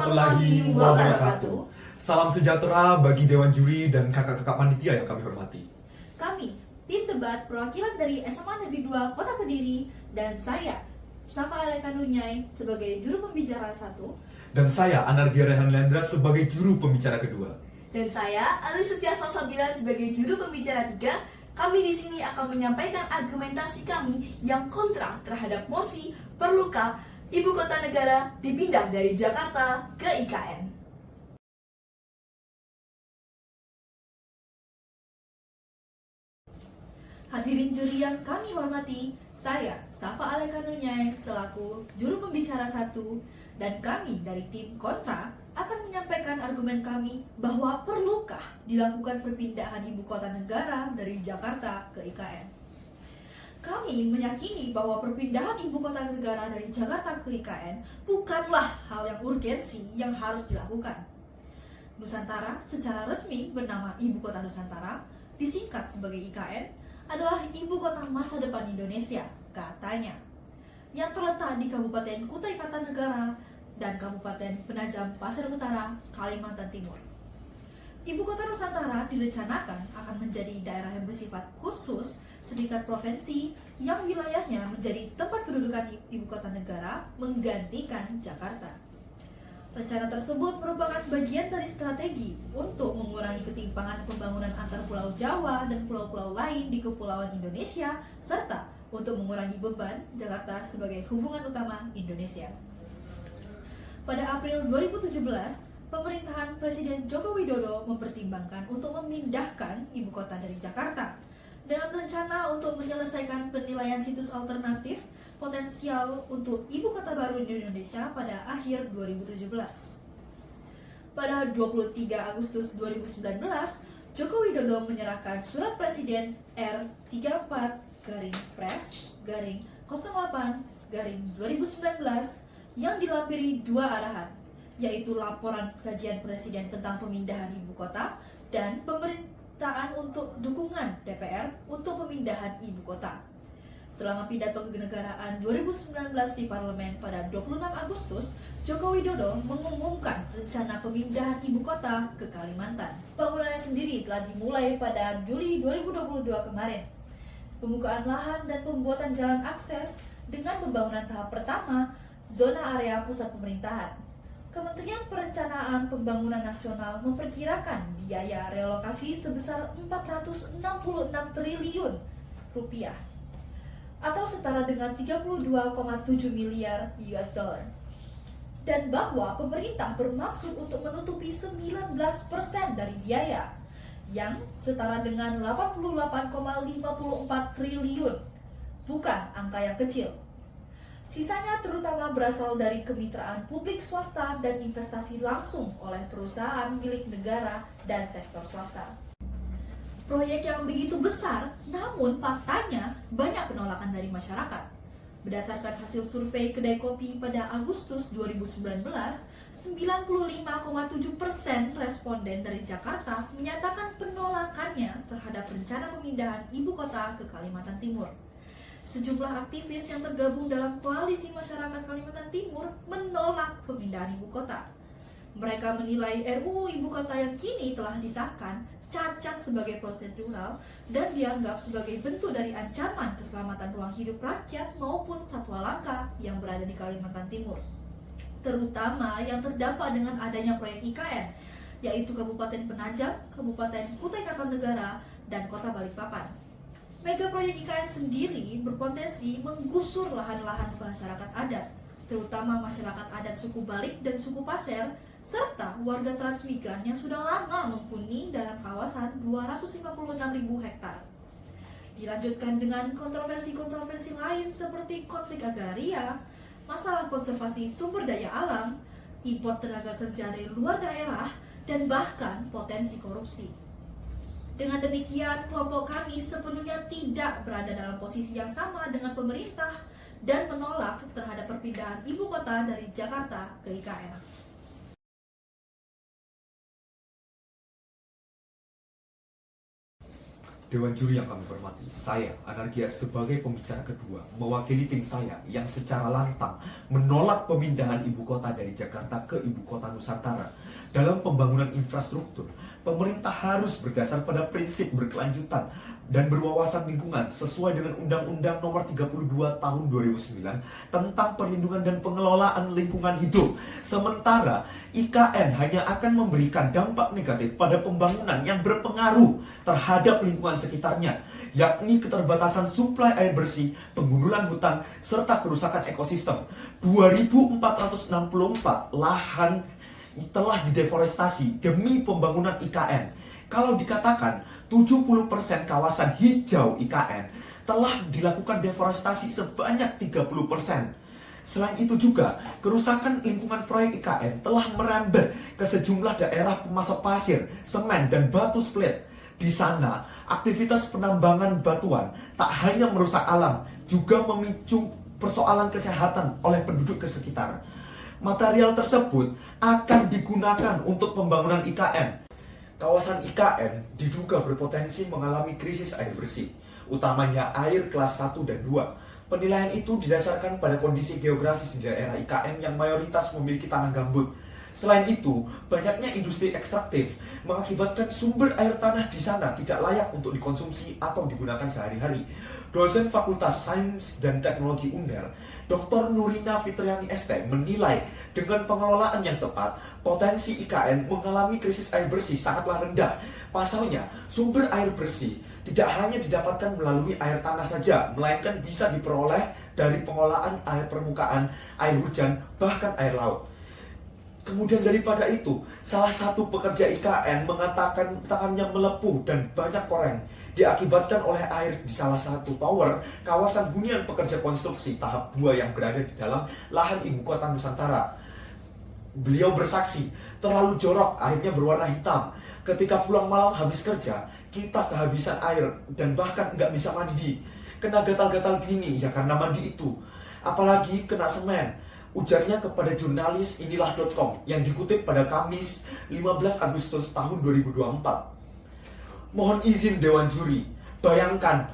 warahmatullahi wabarakatuh. Salam sejahtera bagi Dewan Juri dan kakak-kakak panitia yang kami hormati. Kami, tim debat perwakilan dari SMA Negeri 2 Kota Kediri, dan saya, Safa Aleka Nunyai, sebagai juru pembicara 1. Dan saya, Anargia Rehan Lendra, sebagai juru pembicara kedua. Dan saya, Ali Setia Sosobila, sebagai juru pembicara 3. Kami di sini akan menyampaikan argumentasi kami yang kontra terhadap mosi perlukah Ibu Kota Negara dipindah dari Jakarta ke IKN. Hadirin juri yang kami hormati, saya, Safa Aleka Nunyai, selaku juru pembicara 1, dan kami dari tim kontra akan menyampaikan argumen kami bahwa perlukah dilakukan perpindahan ibu kota negara dari Jakarta ke IKN. Kami meyakini bahwa perpindahan ibu kota negara dari Jakarta ke IKN bukanlah hal yang urgensi yang harus dilakukan. Nusantara secara resmi bernama Ibu Kota Nusantara, disingkat sebagai IKN, adalah ibu kota masa depan Indonesia, katanya, yang terletak di Kabupaten Kutai Kartanegara dan Kabupaten Penajam Pasir Utara, Kalimantan Timur. Ibu Kota Nusantara direncanakan akan menjadi daerah yang bersifat khusus setingkat provinsi yang wilayahnya menjadi tempat kedudukan ibu kota negara menggantikan Jakarta. Rencana tersebut merupakan bagian dari strategi untuk mengurangi ketimpangan pembangunan antar Pulau Jawa dan pulau-pulau lain di Kepulauan Indonesia, serta untuk mengurangi beban Jakarta sebagai hubungan utama Indonesia. Pada April 2017, pemerintahan Presiden Joko Widodo mempertimbangkan untuk memindahkan ibu kota dari Jakarta dengan rencana untuk menyelesaikan penilaian situs alternatif potensial untuk ibu kota baru di Indonesia pada akhir 2017. Pada 23 Agustus 2019, Joko Widodo menyerahkan surat Presiden R34-Pres-08-2019 yang dilampiri dua arahan, yaitu laporan kajian Presiden tentang pemindahan ibu kota dan pemerintahan untuk dukungan DPR untuk pemindahan ibu kota. Selama pidato kenegaraan 2019 di parlemen pada 26 Agustus, Joko Widodo mengumumkan rencana pemindahan ibu kota ke Kalimantan. Pembangunannya sendiri telah dimulai pada Juli 2022 kemarin. Pembukaan lahan dan pembuatan jalan akses dengan pembangunan tahap pertama, zona area pusat pemerintahan. Kementerian Perencanaan Pembangunan Nasional memperkirakan biaya relokasi sebesar 466 triliun rupiah atau setara dengan 32,7 miliar US dollar. Dan bahwa pemerintah bermaksud untuk menutupi 19% dari biaya yang setara dengan 88,54 triliun. Bukan angka yang kecil. Sisanya terutama berasal dari kemitraan publik swasta dan investasi langsung oleh perusahaan milik negara dan sektor swasta. Proyek yang begitu besar, namun faktanya banyak penolakan dari masyarakat. Berdasarkan hasil survei Kedai Kopi pada Agustus 2019, 95,7% responden dari Jakarta menyatakan penolakannya terhadap rencana pemindahan ibu kota ke Kalimantan Timur. Sejumlah aktivis yang tergabung dalam koalisi masyarakat Kalimantan Timur menolak pemindahan ibu kota. Mereka menilai RUU Ibu Kota yang kini telah disahkan cacat sebagai prosedural dan dianggap sebagai bentuk dari ancaman keselamatan ruang hidup rakyat maupun satwa langka yang berada di Kalimantan Timur, terutama yang terdampak dengan adanya proyek IKN, yaitu Kabupaten Penajam, Kabupaten Kutai Kartanegara, dan Kota Balikpapan. Mega proyek IKN sendiri berpotensi menggusur lahan-lahan masyarakat adat, terutama masyarakat adat suku Balik dan suku Pasir, serta warga transmigran yang sudah lama menghuni dalam kawasan 256.000 hektar. Dilanjutkan dengan kontroversi-kontroversi lain seperti konflik agraria, masalah konservasi sumber daya alam, impor tenaga kerja dari luar daerah, dan bahkan potensi korupsi. Dengan demikian, kelompok kami sepenuhnya tidak berada dalam posisi yang sama dengan pemerintah dan menolak terhadap perpindahan ibu kota dari Jakarta ke IKN. Dewan Juri yang kami hormati, saya, Anargia, sebagai pembicara kedua, mewakili tim saya yang secara lantang menolak pemindahan ibu kota dari Jakarta ke ibu kota Nusantara. Dalam pembangunan infrastruktur, pemerintah harus berdasar pada prinsip berkelanjutan dan berwawasan lingkungan sesuai dengan Undang-Undang Nomor 32 Tahun 2009 tentang perlindungan dan pengelolaan lingkungan hidup. Sementara IKN hanya akan memberikan dampak negatif pada pembangunan yang berpengaruh terhadap lingkungan sekitarnya, yakni keterbatasan suplai air bersih, penggundulan hutan, serta kerusakan ekosistem. 2.464 lahan telah dideforestasi demi pembangunan IKN. Kalau dikatakan 70% kawasan hijau IKN telah dilakukan deforestasi sebanyak 30%. Selain itu juga, kerusakan lingkungan proyek IKN telah merembet ke sejumlah daerah pemasok pasir, semen, dan batu split. Di sana, aktivitas penambangan batuan tak hanya merusak alam, juga memicu persoalan kesehatan oleh penduduk ke sekitar. Material tersebut akan digunakan untuk pembangunan IKN. Kawasan IKN diduga berpotensi mengalami krisis air bersih, utamanya air kelas 1 dan 2. Penilaian itu didasarkan pada kondisi geografis di daerah IKN yang mayoritas memiliki tanah gambut. Selain itu, banyaknya industri ekstraktif mengakibatkan sumber air tanah di sana tidak layak untuk dikonsumsi atau digunakan sehari-hari. Dosen Fakultas Sains dan Teknologi UNER, Dr. Nurina Fitriani ST, menilai dengan pengelolaan yang tepat, potensi IKN mengalami krisis air bersih sangatlah rendah. Pasalnya, sumber air bersih tidak hanya didapatkan melalui air tanah saja, melainkan bisa diperoleh dari pengolahan air permukaan, air hujan, bahkan air laut. Kemudian daripada itu, salah satu pekerja IKN mengatakan tangannya melepuh dan banyak koreng diakibatkan oleh air di salah satu tower kawasan hunian pekerja konstruksi tahap 2 yang berada di dalam lahan ibu kota Nusantara. Beliau bersaksi, terlalu jorok, airnya berwarna hitam. Ketika pulang malam habis kerja, kita kehabisan air dan bahkan nggak bisa mandi. Kena gatal-gatal gini ya karena mandi itu. Apalagi kena semen. Ujarnya kepada jurnalis inilah.com yang dikutip pada Kamis 15 Agustus tahun 2024. Mohon izin Dewan Juri, bayangkan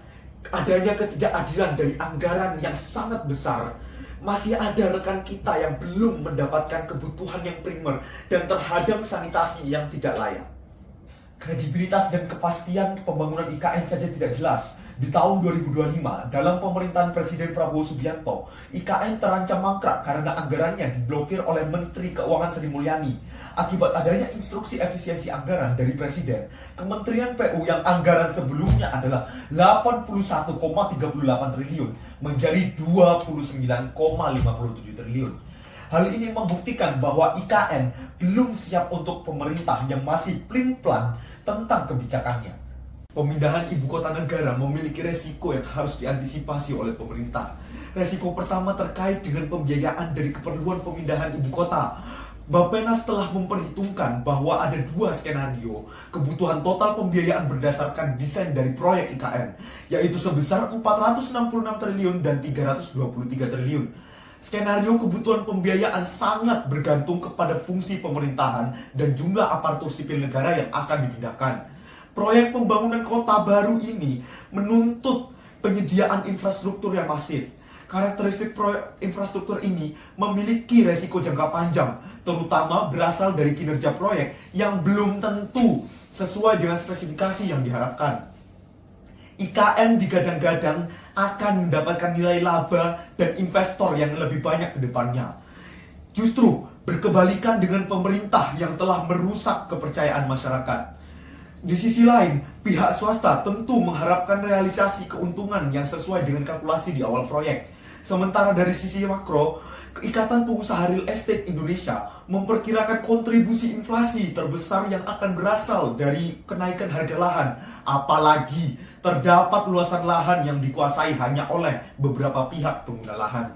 adanya ketidakadilan dari anggaran yang sangat besar. Masih ada rekan kita yang belum mendapatkan kebutuhan yang primer dan terhadap sanitasi yang tidak layak. Kredibilitas dan kepastian pembangunan IKN saja tidak jelas. Di tahun 2025, dalam pemerintahan Presiden Prabowo Subianto, IKN terancam mangkrak karena anggarannya diblokir oleh Menteri Keuangan Sri Mulyani. Akibat adanya instruksi efisiensi anggaran dari Presiden, Kementerian PU yang anggaran sebelumnya adalah 81,38 triliun menjadi 29,57 triliun. Hal ini membuktikan bahwa IKN belum siap untuk pemerintah yang masih plin-plan tentang kebijakannya. Pemindahan ibu kota negara memiliki resiko yang harus diantisipasi oleh pemerintah. Resiko pertama terkait dengan pembiayaan dari keperluan pemindahan ibu kota. Bappenas telah memperhitungkan bahwa ada 2 skenario kebutuhan total pembiayaan berdasarkan desain dari proyek IKN, yaitu sebesar 466 triliun dan 323 triliun. Skenario kebutuhan pembiayaan sangat bergantung kepada fungsi pemerintahan dan jumlah aparatur sipil negara yang akan dipindahkan. Proyek pembangunan kota baru ini menuntut penyediaan infrastruktur yang masif. Karakteristik proyek infrastruktur ini memiliki resiko jangka panjang, terutama berasal dari kinerja proyek yang belum tentu sesuai dengan spesifikasi yang diharapkan. IKN digadang-gadang akan mendapatkan nilai laba dan investor yang lebih banyak ke depannya. Justru berkebalikan dengan pemerintah yang telah merusak kepercayaan masyarakat. Di sisi lain, pihak swasta tentu mengharapkan realisasi keuntungan yang sesuai dengan kalkulasi di awal proyek. Sementara dari sisi makro, Ikatan Pengusaha Real Estate Indonesia memperkirakan kontribusi inflasi terbesar yang akan berasal dari kenaikan harga lahan. Apalagi terdapat luasan lahan yang dikuasai hanya oleh beberapa pihak pengguna lahan.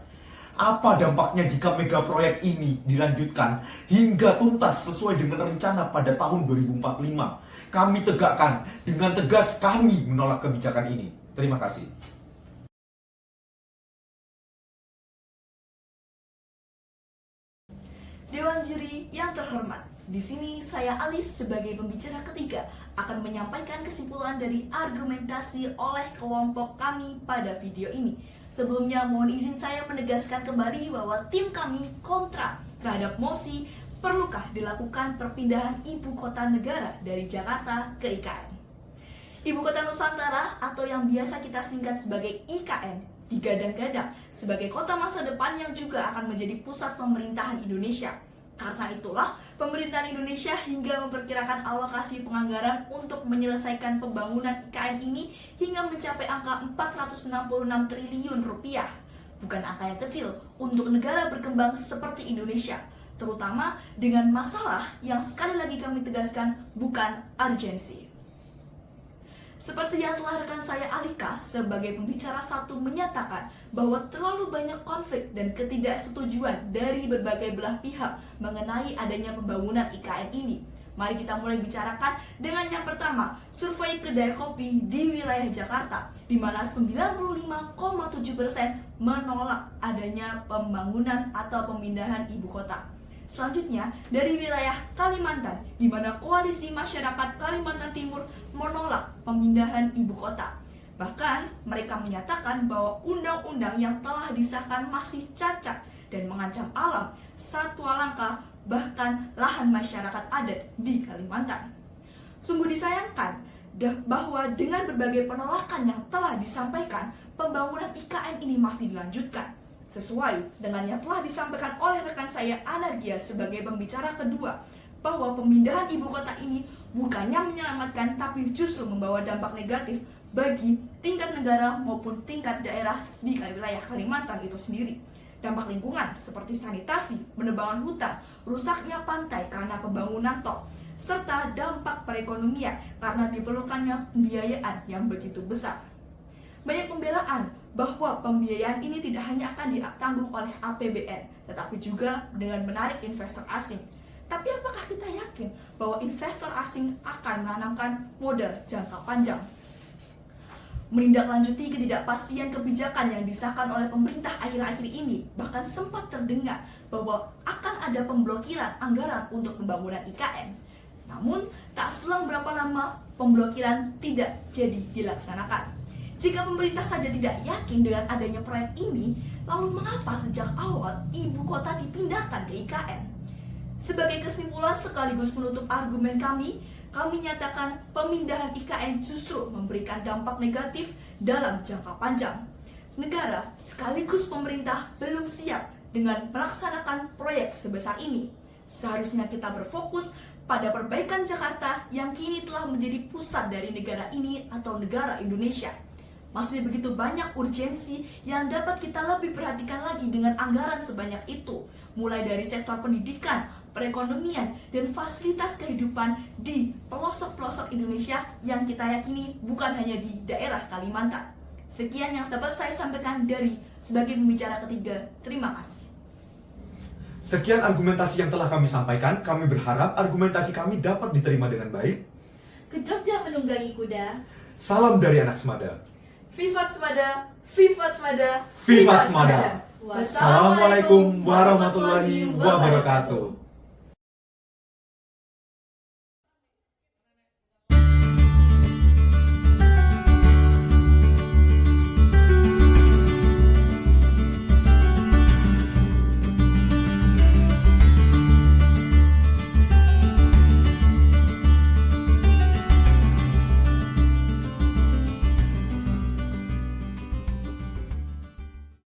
Apa dampaknya jika mega proyek ini dilanjutkan hingga tuntas sesuai dengan rencana pada tahun 2045? Kami tegakkan dengan tegas kami menolak kebijakan ini. Terima kasih. Dewan Dewan juri yang terhormat, di sini saya Alis sebagai pembicara ketiga akan menyampaikan kesimpulan dari argumentasi oleh kelompok kami pada video ini. Sebelumnya mohon izin saya menegaskan kembali bahwa tim kami kontra terhadap mosi perlukah dilakukan perpindahan ibu kota negara dari Jakarta ke IKN. Ibu kota Nusantara atau yang biasa kita singkat sebagai IKN digadang-gadang sebagai kota masa depan yang juga akan menjadi pusat pemerintahan Indonesia. Karena itulah, pemerintahan Indonesia hingga memperkirakan alokasi penganggaran untuk menyelesaikan pembangunan IKN ini hingga mencapai angka 466 triliun rupiah. Bukan angka yang kecil untuk negara berkembang seperti Indonesia, terutama dengan masalah yang sekali lagi kami tegaskan bukan urgensi. Seperti yang telah rekan saya Alika sebagai pembicara satu menyatakan bahwa terlalu banyak konflik dan ketidaksetujuan dari berbagai belah pihak mengenai adanya pembangunan IKN ini. Mari kita mulai bicarakan dengan yang pertama, survei kedai kopi di wilayah Jakarta, di mana 95,7% menolak adanya pembangunan atau pemindahan ibu kota. Selanjutnya, dari wilayah Kalimantan, di mana Koalisi Masyarakat Kalimantan Timur menolak pemindahan ibu kota. Bahkan, mereka menyatakan bahwa undang-undang yang telah disahkan masih cacat dan mengancam alam, satwa langka, bahkan lahan masyarakat adat di Kalimantan. Sungguh disayangkan bahwa dengan berbagai penolakan yang telah disampaikan, pembangunan IKN ini masih dilanjutkan. Sesuai dengan yang telah disampaikan oleh rekan saya Anargia sebagai pembicara kedua, bahwa pemindahan ibu kota ini bukannya menyelamatkan tapi justru membawa dampak negatif bagi tingkat negara maupun tingkat daerah di wilayah Kalimantan itu sendiri. Dampak lingkungan seperti sanitasi, penebangan hutan, rusaknya pantai karena pembangunan tol, serta dampak perekonomian karena diperlukannya pembiayaan yang begitu besar. Banyak pembelaan bahwa pembiayaan ini tidak hanya akan ditanggung oleh APBN, tetapi juga dengan menarik investor asing. Tapi apakah kita yakin bahwa investor asing akan menanamkan modal jangka panjang? Menindaklanjuti ketidakpastian kebijakan yang disahkan oleh pemerintah akhir-akhir ini, bahkan sempat terdengar bahwa akan ada pemblokiran anggaran untuk pembangunan IKN. Namun, tak selang berapa lama pemblokiran tidak jadi dilaksanakan. Jika pemerintah saja tidak yakin dengan adanya proyek ini, lalu mengapa sejak awal ibu kota dipindahkan ke IKN? Sebagai kesimpulan sekaligus menutup argumen kami nyatakan pemindahan IKN justru memberikan dampak negatif dalam jangka panjang. Negara sekaligus pemerintah belum siap dengan melaksanakan proyek sebesar ini. Seharusnya kita berfokus pada perbaikan Jakarta yang kini telah menjadi pusat dari negara ini atau negara Indonesia. Masih begitu banyak urgensi yang dapat kita lebih perhatikan lagi dengan anggaran sebanyak itu, mulai dari sektor pendidikan, perekonomian, dan fasilitas kehidupan di pelosok-pelosok Indonesia yang kita yakini bukan hanya di daerah Kalimantan. Sekian yang dapat saya sampaikan dari sebagai pembicara ketiga. Terima kasih. Sekian argumentasi yang telah kami sampaikan. Kami berharap argumentasi kami dapat diterima dengan baik. Ke Jogja menunggangi kuda. Salam dari anak Semada. Vivat Semada, Vivat Semada, Vivat Semada. Wassalamualaikum Assalamualaikum warahmatullahi wabarakatuh.